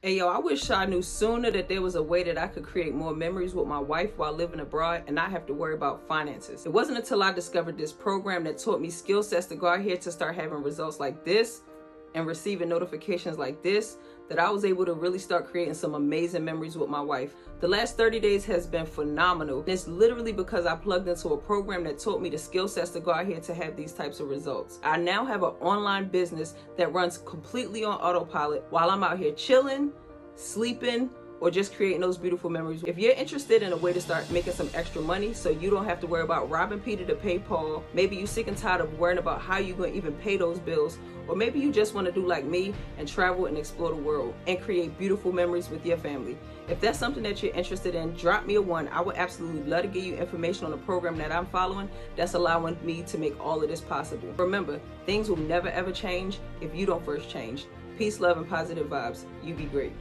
Hey yo, I wish I knew sooner that there was a way that I could create more memories with my wife while living abroad and not have to worry about finances. It wasn't until I discovered this program that taught me skill sets to go out here to start having results like this and receiving notifications like this that I was able to really start creating some amazing memories with my wife. The last 30 days has been phenomenal. It's literally because I plugged into a program that taught me the skill sets to go out here to have these types of results. I now have an online business that runs completely on autopilot while I'm out here chilling, sleeping, or just creating those beautiful memories. If you're interested in a way to start making some extra money so you don't have to worry about robbing Peter to pay Paul, maybe you're sick and tired of worrying about how you're going to even pay those bills, or maybe you just want to do like me and travel and explore the world and create beautiful memories with your family. If that's something that you're interested in, drop me a one. I would absolutely love to give you information on the program that I'm following that's allowing me to make all of this possible. Remember, things will never ever change if you don't first change. Peace, love, and positive vibes. You be great.